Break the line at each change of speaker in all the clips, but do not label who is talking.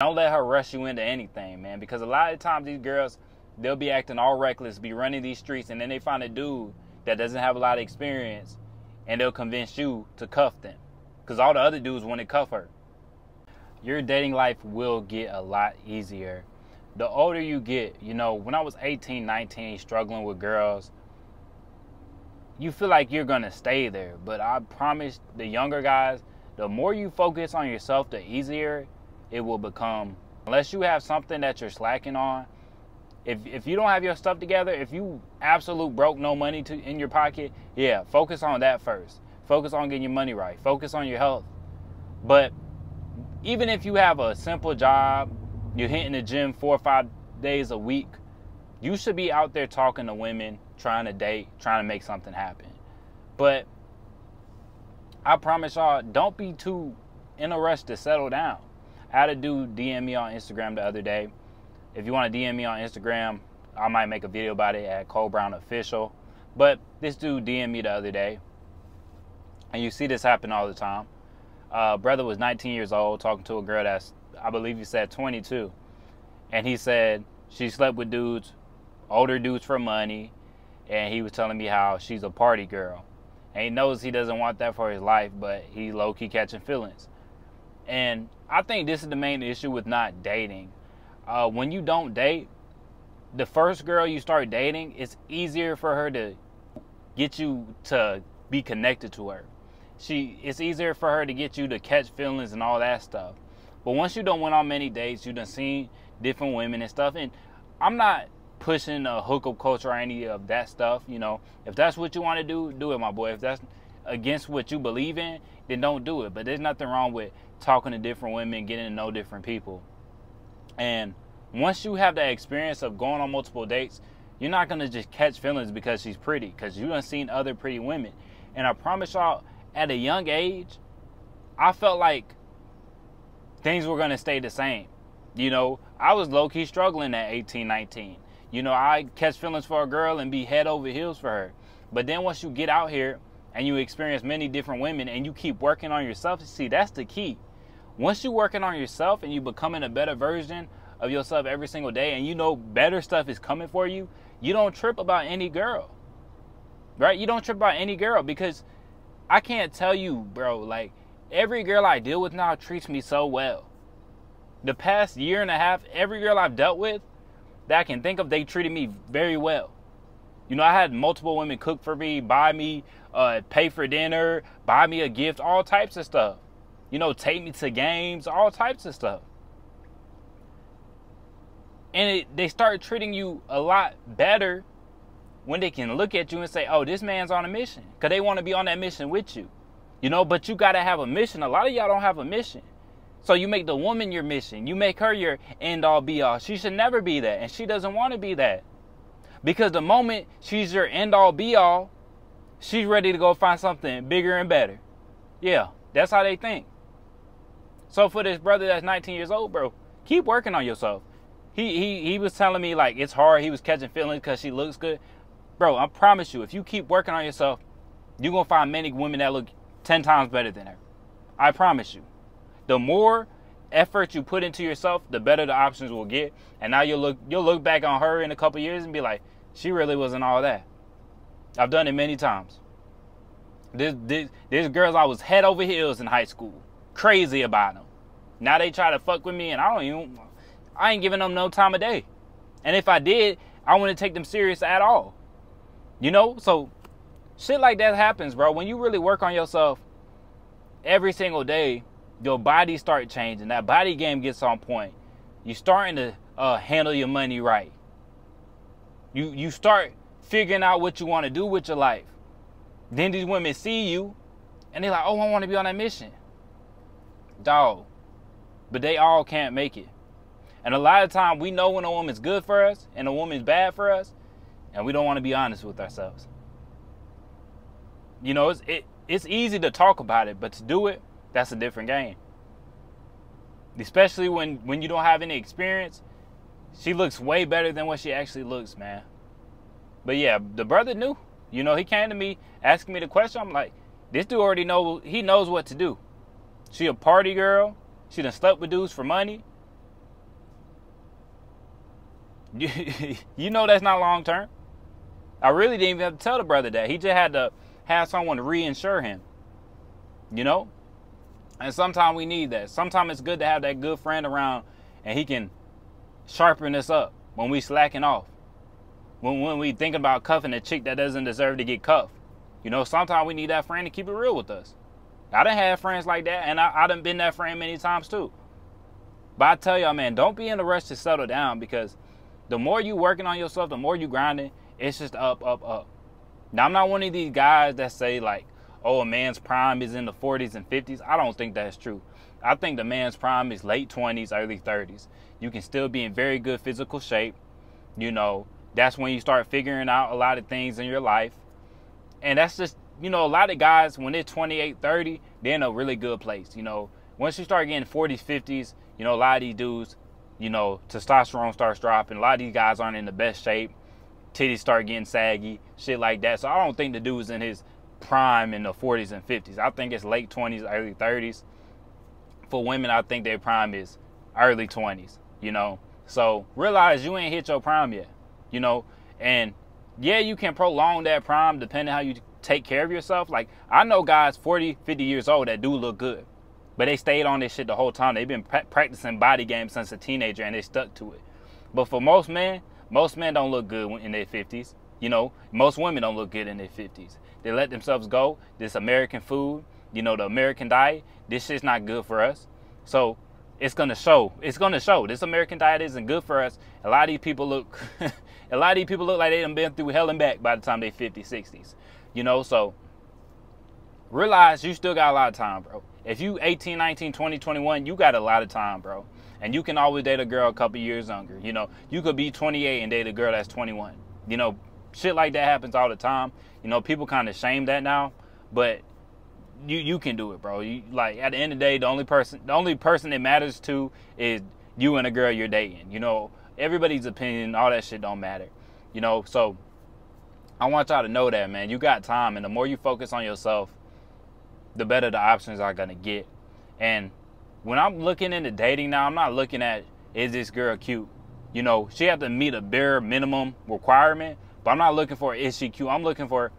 Don't let her rush you into anything, man, because a lot of times these girls, they'll be acting all reckless, be running these streets, and then they find a dude that doesn't have a lot of experience, and they'll convince you to cuff them, because all the other dudes want to cuff her. Your dating life will get a lot easier the older you get. You know, when I was 18, 19, struggling with girls, you feel like you're going to stay there. But I promise the younger guys, the more you focus on yourself, the easier it will become. Unless you have something that you're slacking on. If you don't have your stuff together, if you absolute broke, no money in your pocket, yeah, focus on that first. Focus on getting your money right. Focus on your health. But even if you have a simple job, you're hitting the gym 4 or 5 days a week, you should be out there talking to women, trying to date, trying to make something happen. But I promise y'all, don't be too in a rush to settle down. I had a dude DM me on Instagram the other day. If you want to DM me on Instagram, I might make a video about it at Cole Brown Official. But this dude DM'd me the other day, and you see this happen all the time. Brother was 19 years old talking to a girl that's, I believe he said 22. And he said she slept with dudes, older dudes for money, and he was telling me how she's a party girl. And he knows he doesn't want that for his life, but he low-key catching feelings. And I think this is the main issue with not dating. When you don't date, the first girl you start dating, it's easier for her to get you to be connected to her. It's easier for her to get you to catch feelings and all that stuff. But once you done went on many dates, you done seen different women and stuff. And I'm not pushing a hookup culture or any of that stuff. You know, if that's what you want to do, do it, my boy. If that's against what you believe in, then don't do it. But there's nothing wrong with talking to different women, getting to know different people. And once you have that experience of going on multiple dates, you're not going to just catch feelings because she's pretty, because you done seen other pretty women. And I promise y'all, at a young age, I felt like things were going to stay the same. You know, I was low-key struggling at 18, 19. You know, I catch feelings for a girl and be head over heels for her. But then once you get out here and you experience many different women and you keep working on yourself, see, that's the key. Once you're working on yourself and you becoming a better version of yourself every single day, and you know better stuff is coming for you, you don't trip about any girl. Right? You don't trip about any girl, because I can't tell you, bro, like, every girl I deal with now treats me so well. The past year and a half, every girl I've dealt with that I can think of, they treated me very well. You know, I had multiple women cook for me, buy me, pay for dinner, buy me a gift, all types of stuff. You know, take me to games, all types of stuff. And they start treating you a lot better when they can look at you and say, oh, this man's on a mission. Because they want to be on that mission with you. You know, but you got to have a mission. A lot of y'all don't have a mission. So you make the woman your mission. You make her your end-all, be-all. She should never be that. And she doesn't want to be that. Because the moment she's your end-all, be-all, she's ready to go find something bigger and better. Yeah, that's how they think. So for this brother that's 19 years old, bro, keep working on yourself. He was telling me, like, it's hard. He was catching feelings because she looks good. Bro, I promise you, if you keep working on yourself, you're going to find many women that look 10 times better than her. I promise you. The more effort you put into yourself, the better the options will get. And now you'll look back on her in a couple years and be like, she really wasn't all that. I've done it many times. There's girls I was head over heels in high school. Crazy about them. Now they try to fuck with me, and I ain't giving them no time of day. And if I did, I wouldn't take them serious at all. You know? So shit like that happens, bro. When you really work on yourself every single day, your body start changing. That body game gets on point. You starting to handle your money right. You start figuring out what you want to do with your life. Then these women see you, and they're like, oh, I want to be on that mission. Dog. But they all can't make it. And a lot of time we know when a woman's good for us and a woman's bad for us, and we don't want to be honest with ourselves. You know, it's easy to talk about it, but to do it, that's a different game. Especially when you don't have any experience. She looks way better than what she actually looks, man. But yeah, the brother knew. You know, he came to me asking me the question. I'm like, this dude already knows what to do. She a party girl. She done slept with dudes for money. You know that's not long term. I really didn't even have to tell the brother that. He just had to have someone to reinsure him. You know? And sometimes we need that. Sometimes it's good to have that good friend around and he can sharpen us up when we slacking off. When we think about cuffing a chick that doesn't deserve to get cuffed. You know, sometimes we need that friend to keep it real with us. I done had friends like that, and I done been that friend many times too. But I tell y'all, man, don't be in a rush to settle down, because the more you working on yourself, the more you grinding, it's just up, up, up. Now, I'm not one of these guys that say like, oh, a man's prime is in the 40s and 50s. I don't think that's true. I think the man's prime is late 20s, early 30s. You can still be in very good physical shape. You know, that's when you start figuring out a lot of things in your life. And that's just, you know, a lot of guys, when they're 28, 30, they're in a really good place. You know, once you start getting 40s, 50s, you know, a lot of these dudes, you know, testosterone starts dropping. A lot of these guys aren't in the best shape. Titties start getting saggy, shit like that. So I don't think the dude's in his prime in the 40s and 50s. I think it's late 20s, early 30s. For women, I think their prime is early 20s, you know. So realize you ain't hit your prime yet, you know. And yeah, you can prolong that prime depending how you take care of yourself. Like, I know guys 40, 50 years old that do look good, but they stayed on this shit the whole time. They've been practicing body game since a teenager, and they stuck to it. But for most men don't look good in their 50s. You know, most women don't look good in their 50s. They let themselves go. This American food, you know, the American diet, this shit's not good for us. So it's gonna show. It's gonna show. This American diet isn't good for us. A lot of these people look like they done been through hell and back by the time they 50s, 60s. You know, so realize you still got a lot of time, bro. If you 18, 19, 20, 21, you got a lot of time, bro. And you can always date a girl a couple years younger. You know, you could be 28 and date a girl that's 21. You know, shit like that happens all the time. You know, people kind of shame that now, but you can do it, bro. You, like, at the end of the day, the only person it matters to is you and a girl you're dating. You know, everybody's opinion, all that shit don't matter. You know, so I want y'all to know that, man. You got time, and the more you focus on yourself, the better the options are gonna get. And when I'm looking into dating now, I'm not looking at, is this girl cute? You know, she have to meet a bare minimum requirement, but I'm not looking for, is she cute? I'm looking for,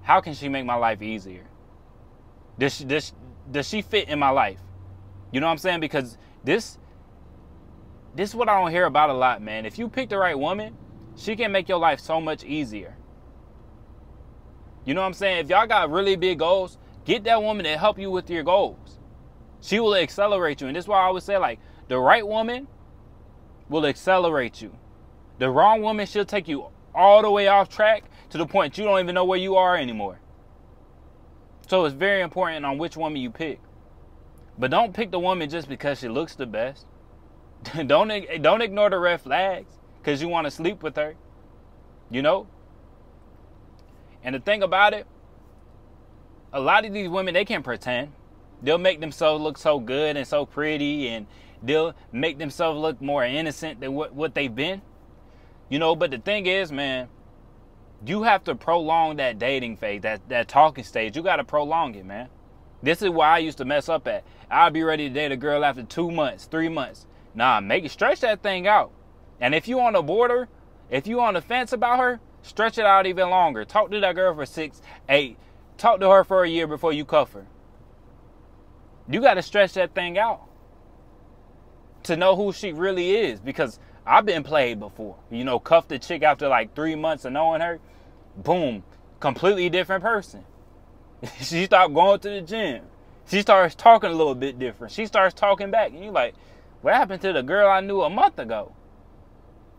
how can she make my life easier? Does she fit in my life? You know what I'm saying? Because this is what I don't hear about a lot, man. If you pick the right woman, she can make your life so much easier. You know what I'm saying? If y'all got really big goals, get that woman to help you with your goals. She will accelerate you. And this is why I always say, like, the right woman will accelerate you. The wrong woman, she'll take you all the way off track to the point you don't even know where you are anymore. So it's very important on which woman you pick. But don't pick the woman just because she looks the best. Don't ignore the red flags because you want to sleep with her. You know? And the thing about it, a lot of these women, they can pretend. They'll make themselves look so good and so pretty, and they'll make themselves look more innocent than what they've been. You know, but the thing is, man, you have to prolong that dating phase, that talking stage. You got to prolong it, man. This is why I used to mess up at. I'd be ready to date a girl after 2 months, 3 months. Nah, stretch that thing out. And if you on the border, if you on the fence about her, stretch it out even longer. Talk to that girl for 6, 8. Talk to her for a year before you cuff her. You got to stretch that thing out to know who she really is, because I've been played before. You know, cuffed a chick after like 3 months of knowing her. Boom. Completely different person. She stopped going to the gym. She starts talking a little bit different. She starts talking back. And you're like, what happened to the girl I knew a month ago?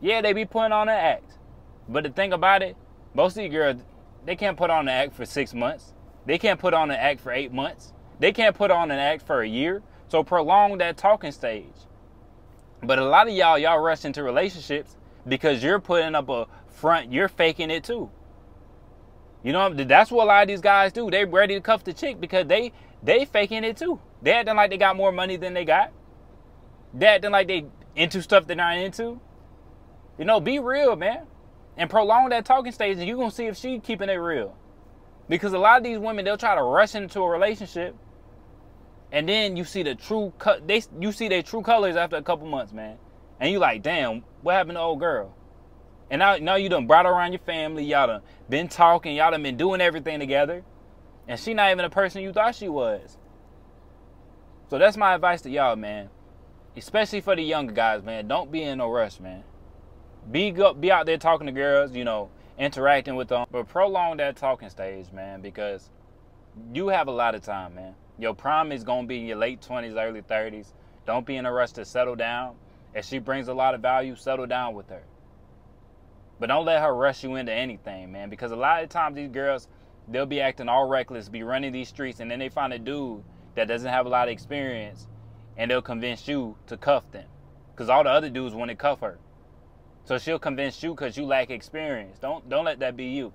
Yeah, they be putting on an act. But the thing about it, most of these girls, they can't put on an act for 6 months. They can't put on an act for 8 months. They can't put on an act for a year. So prolong that talking stage. But a lot of y'all rush into relationships because you're putting up a front. You're faking it too. You know, that's what a lot of these guys do. They ready to cuff the chick because they faking it too. They acting like they got more money than they got. They acting like they into stuff they're not into. You know, be real, man. And prolong that talking stage, and you're going to see if she keeping it real. Because a lot of these women, they'll try to rush into a relationship, and then you see you see their true colors after a couple months, man. And you like, damn, what happened to old girl? And now you done brought her around your family. Y'all done been talking. Y'all done been doing everything together. And she not even the person you thought she was. So that's my advice to y'all, man. Especially for the younger guys, man. Don't be in no rush, man. Be out there talking to girls, you know, interacting with them. But prolong that talking stage, man, because you have a lot of time, man. Your prime is going to be in your late 20s, early 30s. Don't be in a rush to settle down. If she brings a lot of value, settle down with her. But don't let her rush you into anything, man. Because a lot of times these girls, they'll be acting all reckless, be running these streets, and then they find a dude that doesn't have a lot of experience, and they'll convince you to cuff them. Because all the other dudes want to cuff her. So she'll convince you because you lack experience. Don't let that be you.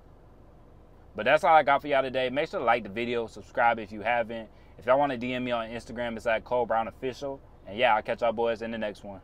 But that's all I got for y'all today. Make sure to like the video, subscribe if you haven't. If y'all want to DM me on Instagram, it's at Cole Brown Official. And yeah, I'll catch y'all boys in the next one.